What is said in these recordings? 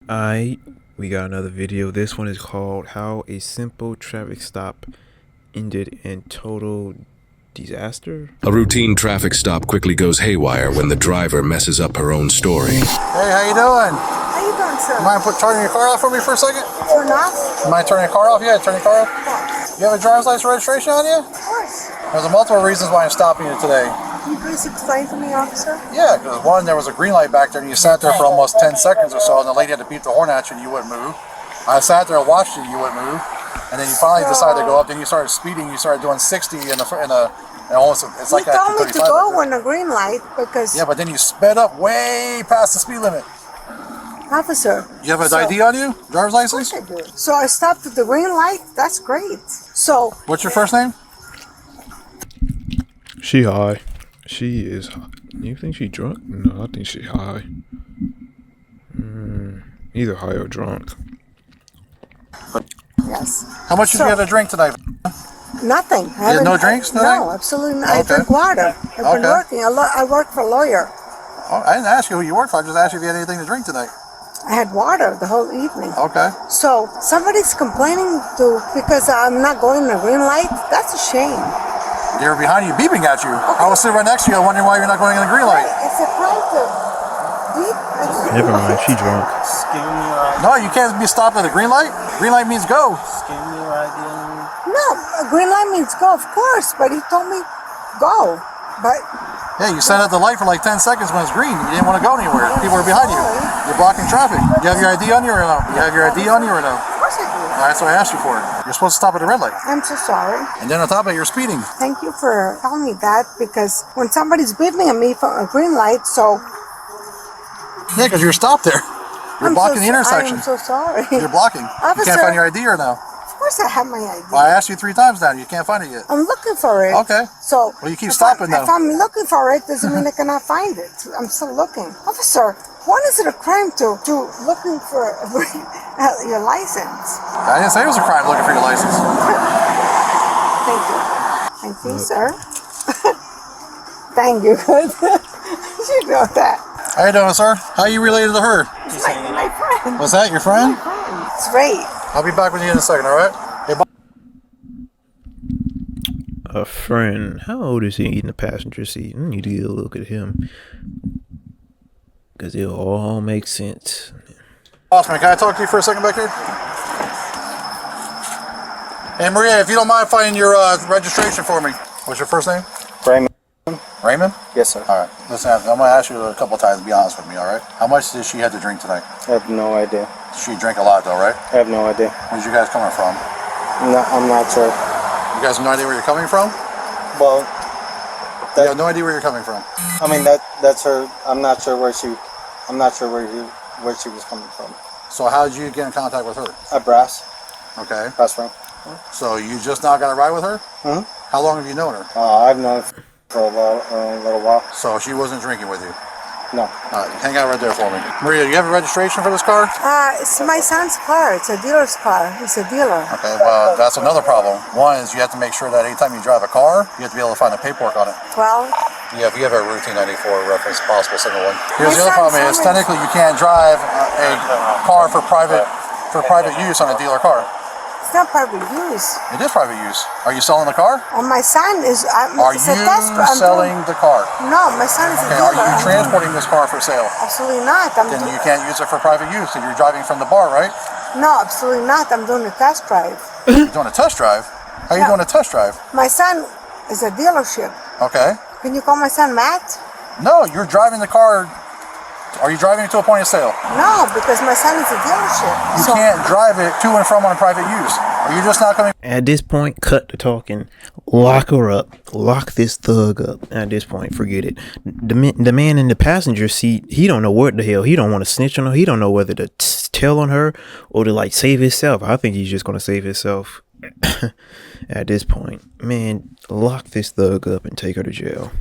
Alright, we got another video. This one is called How a Simple Traffic Stop Ended in Total Disaster. A routine traffic stop quickly goes haywire when the driver messes up her own story. Hey, how you doing? How you doing, sir? You mind turning your car off for me for a second? Turn off? You mind turning your car off? Yeah, turn your car off. Yeah. You have a driver's license registration on you? Of course. There's multiple reasons why I'm stopping you today. Can you please explain to me, officer? Yeah, because one, there was a green light back there and you sat there for almost 10 seconds or so and the lady had to beep the horn at you and you wouldn't move. I sat there and watched you, you wouldn't move. And then you finally decided to go up, then you started speeding, you started doing 60 in a almost, it's like you that. told me to go when the green light because... Yeah, but then you sped up way past the speed limit. Officer. You have an ID on you? Driver's license? Of course I do. So I stopped at the green light? That's great. So... What's your first name? She high. She is high. You think she drunk? No, I think she high. Either high or drunk. Yes. How much did you have to drink tonight? Nothing. You had no drinks tonight? No, absolutely not. Okay. I drink water. I've been working. I work for a lawyer. Oh, I didn't ask you who you work for. I just asked you if you had anything to drink tonight. I had water the whole evening. Okay. So somebody's complaining because I'm not going to green light. That's a shame. They were behind you, beeping at you. Okay. I was sitting right next to you, wondering why you're not going in the green light. It's a crime to beep. Never mind, she drunk. No, you can't be stopped at the green light. Green light means go. No, a green light means go, of course. But he told me go. But yeah, you sat at the light for like 10 seconds when it's green. You didn't want to go anywhere. People were behind you. You're blocking traffic. You have your ID on you or no? You have your ID on you or no? of course I do. That's what I asked you for. You're supposed to stop at the red light. I'm so sorry. And then on top of it, you're speeding. Thank you for telling me that because when somebody's beeping at me for a green light, so Yeah, because you're stopped there. You're blocking the intersection. I'm so sorry. You're blocking. You can't find your ID or no? Of course I have my ID. Well, I asked you 3 times now. You can't find it yet. I'm looking for it. Okay. So well, you keep stopping though. If I'm looking for it, doesn't mean I cannot find it. I'm still looking. Officer, when is it a crime to looking for your license? I didn't say it was a crime looking for your license. Thank you. Thank you, sir. Thank you. You know that. How you doing, sir? How you related to her? It's my friend. Was that your friend? My friend. It's great. I'll be back with you in a second, all right? Hey, bye. A friend. How old is he in the passenger seat? I need to get a look at him. Because it'll all make sense. Bossman, can I talk to you for a second back here? Hey, Maria, if you don't mind finding your registration for me. What's your first name? Raymond. Raymond? Yes, sir. All right. Listen, I'm going to ask you a couple of times to be honest with me, all right? How much did she have to drink tonight? I have no idea. She drank a lot, though, right? I have no idea. Where's you guys coming from? No, I'm not sure. You guys have no idea where you're coming from? Well, You have no idea where you're coming from. I mean that's her. I'm not sure where she. I'm not sure where she was coming from. So how did you get in contact with her? At Brass. Okay. Brass ring. So you just now got a ride with her? Hmm. How long have you known her? I've known her for a little while. So she wasn't drinking with you? No. All right, hang out right there for me. Maria, do you have a registration for this car? It's my son's car. It's a dealer's car. He's a dealer. Okay, well, that's another problem. One is you have to make sure that anytime you drive a car, you have to be able to find the paperwork on it. Well, Yeah, if you have a routine 94 reference, possible single one. Here's My the other son's problem is always- technically you can't drive a car for private use on a dealer car. it's not private use. It is private use. Are you selling the car? My son is. Are it's you a test car. selling the car? No, my son is a Okay, dealer. are you transporting this car for sale? Absolutely not. Then you can't use it for private use if you're driving from the bar, right? No, absolutely not. I'm doing a test drive. You're doing a test drive? How are you No. doing a test drive? My son is a dealership. Okay. Can you call my son Matt? No, you're driving the car. Are you driving it to a point of sale? No, because my son is a dealership. You So can't drive it to and from on private use. Are you just not coming? At this point, cut the talking. Lock her up. Lock this thug up. At this point, forget it. The man in the passenger seat, he don't know what the hell. He don't want to snitch on her. He don't know whether to tell on her or to like save himself. I think he's just going to save himself. At this point, man, lock this thug up and take her to jail.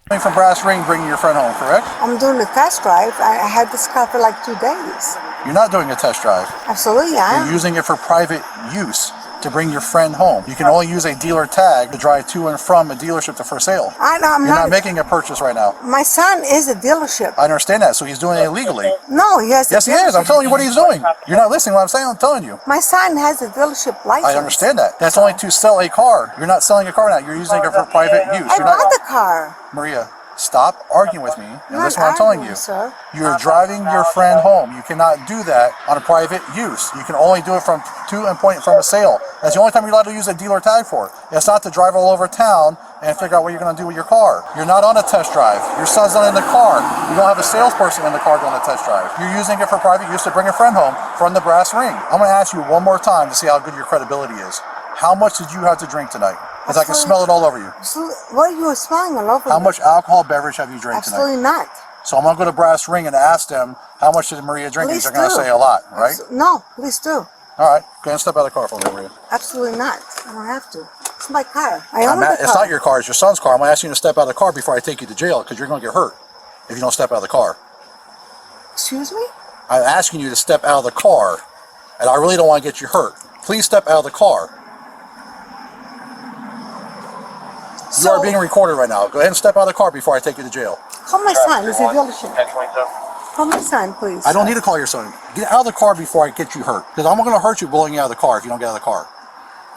Coming from Brass Ring, bringing your friend home, correct? I'm doing a test drive. I had this car for like 2 days. You're not doing a test drive. Absolutely, You're I am. using it for private use. to bring your friend home. You can only use a dealer tag to drive to and from a dealership for sale. I know, You're not making a purchase right now. My son is a dealership. I understand that, so he's doing it illegally. No, he has. Yes, he is. I'm telling you what he's doing. You're not listening to what I'm saying. I'm telling you. My son has a dealership license. I understand that. That's only to sell a car. You're not selling a car now. You're using it for private use. I You're not. bought the car. Maria, stop arguing with me. And I'm listen not what I'm telling arguing, you. sir. You're driving your friend home. You cannot do that on a private use. You can only do it from to and point from a sale. That's the only time you're allowed to use a dealer tag for. It's not to drive all over town and figure out what you're going to do with your car. You're not on a test drive. Your son's not in the car. You don't have a salesperson in the car doing the test drive. You're using it for private use to bring a friend home from the brass ring. I'm going to ask you one more time to see how good your credibility is. How much did you have to drink tonight? Because I can smell it all over you. What are you smelling all over? How much alcohol beverage have you drank tonight? Absolutely not. So I'm going to go to brass ring and ask them how much did Maria drink. Please They're going to do. say a lot, right? No, please do. All right, go ahead and step out of the car for me, Maria. Absolutely not. I don't have to. It's my car. I own the car. It's not your car, it's your son's car. I'm going to ask you to step out of the car before I take you to jail because you're going to get hurt if you don't step out of the car. Excuse me? I'm asking you to step out of the car, and I really don't want to get you hurt. Please step out of the car. You are being recorded right now. Go ahead and step out of the car before I take you to jail. Call my son. It's a dealership. Call my son, please. I don't need to call your son. Get out of the car before I get you hurt. Because I'm going to hurt you blowing you out of the car if you don't get out of the car.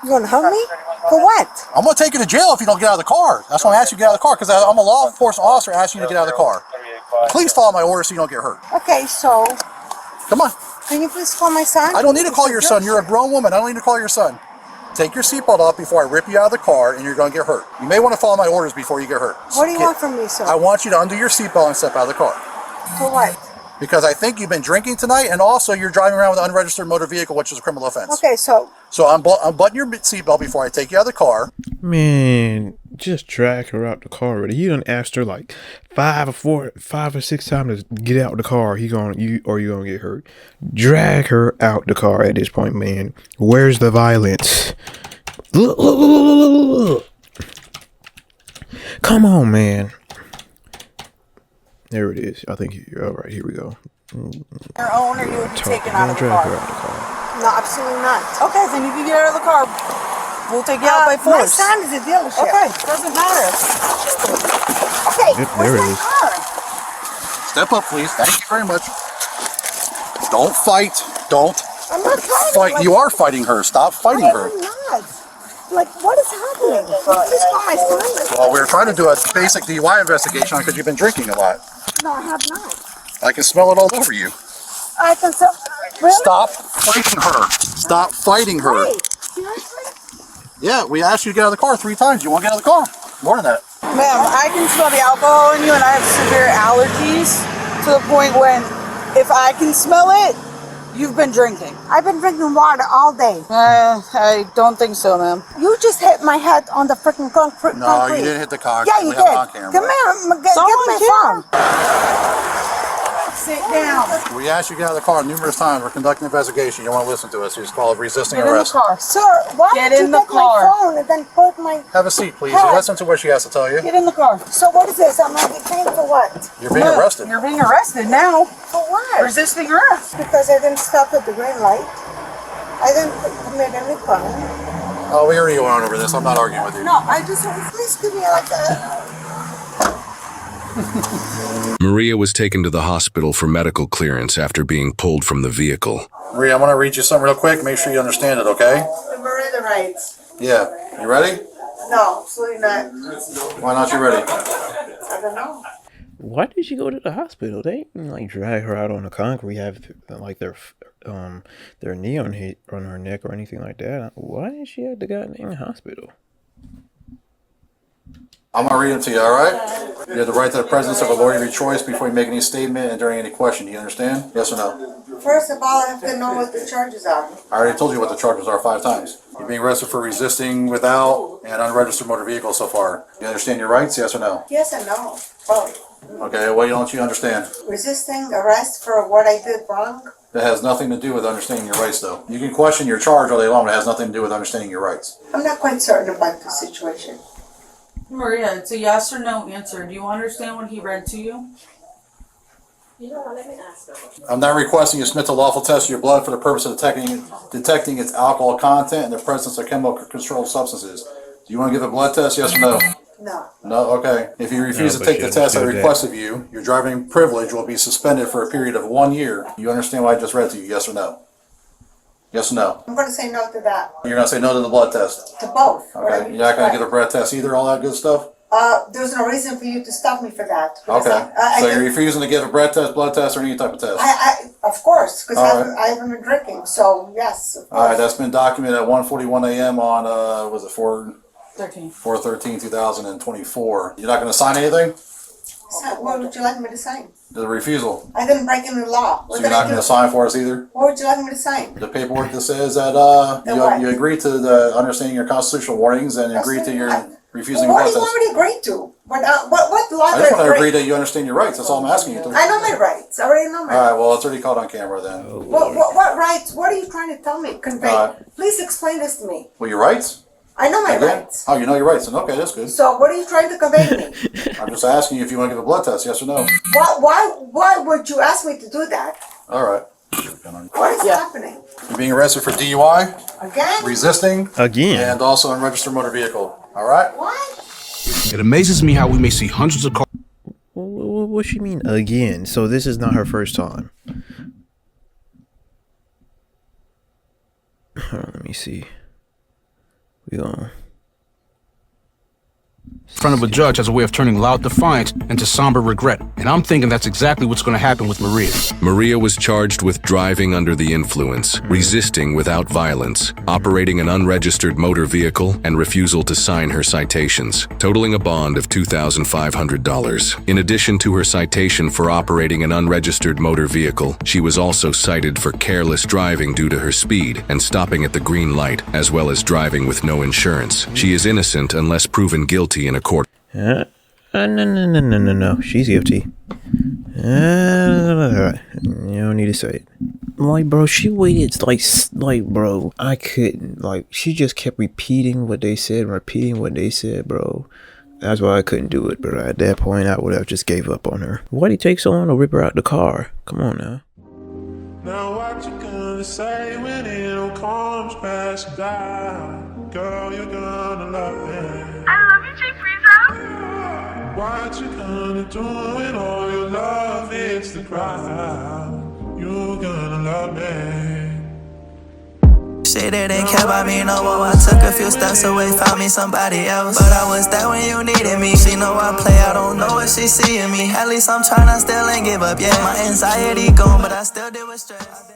You going to hurt me? For what? I'm going to take you to jail if you don't get out of the car. That's why I asked you to get out of the car, because I'm a law enforcement officer asking you to get out of the car. Please follow my orders so you don't get hurt. Okay, so Come on. can you please call my son? I don't need to call your son. You're a grown woman. I don't need to call your son. Take your seatbelt off before I rip you out of the car, and you're going to get hurt. You may want to follow my orders before you get hurt. What do you want from me, sir? I want you to undo your seatbelt and step out of the car. For what? Because I think you've been drinking tonight, and also you're driving around with an unregistered motor vehicle, which is a criminal offense. Okay, so So I'm buttoning your seatbelt before I take you out of the car. Man, just drag her out the car already. He done asked her like 5 or 6 times to get out the car. You gonna get hurt. Drag her out the car at this point, man. Where's the violence? Look. Come on, man. There it is. I think all right. Here we go. Your own, or you would be taken out of the Drag car? her out the car. no, absolutely not. Okay, then you can get out of the car. We'll take you out by My force. son is a dealership. Okay, doesn't matter. Okay, Yep, where's there it my is. car? Step up, please. Thank you very much. Don't fight. Don't I'm not fighting. fight. Like, You are fighting her. Stop fighting her. I'm not. Like, what is happening? Please call my son. Well, we're trying to do a basic DUI investigation on because you've been drinking a lot. No, I have not. I can smell it all over you. I can tell. Really? Stop fighting her. Stop fighting her. Wait, seriously? Yeah, we asked you to get out of the car 3 times. You won't get out of the car. More than that. Ma'am, I can smell the alcohol in you, and I have severe allergies to the point when if I can smell it, you've been drinking. I've been drinking water all day. I don't think so, ma'am. You just hit my head on the freaking concrete. No, you didn't hit the car. Yeah, you We have it on did. camera. Come here, get my phone. Sit down. We asked you to get out of the car numerous times. We're conducting an investigation. You don't want to listen to us. It's called resisting Get in the arrest. car. Sir, why Get did you in the take car. my phone and then put my... Have a seat, please. Hey. Listen to what she has to tell you. Get in the car. So what is this? I'm not getting paid for what? You're being Ma'am, arrested. You're being arrested now. For what? Resisting arrest. Because I didn't stop at the green light. I didn't commit any crime. Oh, we already went over this. I'm not arguing with you. No, I just please give me like a... Maria was taken to the hospital for medical clearance after being pulled from the vehicle. Maria, I'm going to read you something real quick. Make sure you understand it, okay? The Miranda rights. Yeah. You ready? No, absolutely not. Why not you ready? I don't know. Why did she go to the hospital? They didn't like drag her out on the concrete, have like their knee on her neck or anything like that. Why did she have to go in the hospital? I'm going to read them to you, all right? You have the right to the presence of a lawyer of your choice before you make any statement and during any question. Do you understand? Yes or no? First of all, I have to know what the charges are. I already told you what the charges are 5 times. You're being arrested for resisting without and unregistered motor vehicle so far. You understand your rights? Yes or no? Yes and no. Both. Okay, what don't you understand? Resisting arrest for what I did wrong. That has nothing to do with understanding your rights, though. You can question your charge all day long, but it has nothing to do with understanding your rights. I'm not quite certain about the situation. Maria, it's a yes or no answer. Do you understand what he read to you? I'm not requesting you submit a lawful test of your blood for the purpose of detecting its alcohol content and the presence of chemical controlled substances. Do you want to give a blood test, yes or no? No. No? Okay. If you refuse No, to but take the you test I understood that. request of you, your driving privilege will be suspended for a period of 1 year. You understand what I just read to you, yes or no? Yes or no? I'm going to say no to that. You're going to say no to the blood test? To both. Okay. You're not going to give a breath test either, all that good stuff? There's no reason for you to stop me for that. Okay. So you're refusing to give a breath test, blood test, or any type of test? Of course, because All right. I haven't been drinking. So yes. Of course. All right, that's been documented at 1:41 a.m. on, was it 13. 4/13/2024. You're not going to sign anything? So what would you like me to sign? The refusal. I didn't break any law. What So did you're not I going do? to sign for us either? What would you like me to sign? The paperwork that says that what? you agree to the understanding your constitutional warnings and agree to your refusing What blood do you test. want me to agree to? What law I do just want to agree break? that you understand your rights. That's all I'm asking you to. I know my rights. I already know my All rights. right, well, it's already caught on camera then. What rights? What are you trying to tell me? Convey. Please explain this to me. Well, your rights? I know my Again? rights. Oh, you know your rights. Then okay, that's good. So what are you trying to convey to me? I'm just asking you if you want to give a blood test, yes or no. Why would you ask me to do that? All right. What is happening? You're being arrested for DUI, Again? resisting, Again. and also unregistered motor vehicle. All right? What? It amazes me how we may see hundreds of cars. What she mean again? So this is not her first time. Hold on, let me see. We gonna in front of a judge as a way of turning loud defiance into somber regret. And I'm thinking that's exactly what's going to happen with Maria. Maria was charged with driving under the influence, resisting without violence, operating an unregistered motor vehicle, and refusal to sign her citations, totaling a bond of $2,500. In addition to her citation for operating an unregistered motor vehicle, she was also cited for careless driving due to her speed and stopping at the green light, as well as driving with no insurance. She is innocent unless proven guilty in a court. No. She's guilty. You don't need to say it. Like, bro, she waited like, bro, I couldn't. Like, she just kept repeating what they said, bro. That's why I couldn't do it, bro. At that point, I would have just gave up on her. Why'd he take so long to rip her out the car? Come on now. Now what you gonna say when it all comes crashing down? Girl, you're gonna love me. I love you, Chief Rizzo. What you gonna do when all your love hits the ground? You're gonna love me. Shit, they didn't care about me no more. I took a few steps away, found me somebody else. But I was there when you needed me. She know I play, I don't know if she seeing me. At least I'm trying, I still ain't give up yet. My anxiety gone, but I still deal with stress.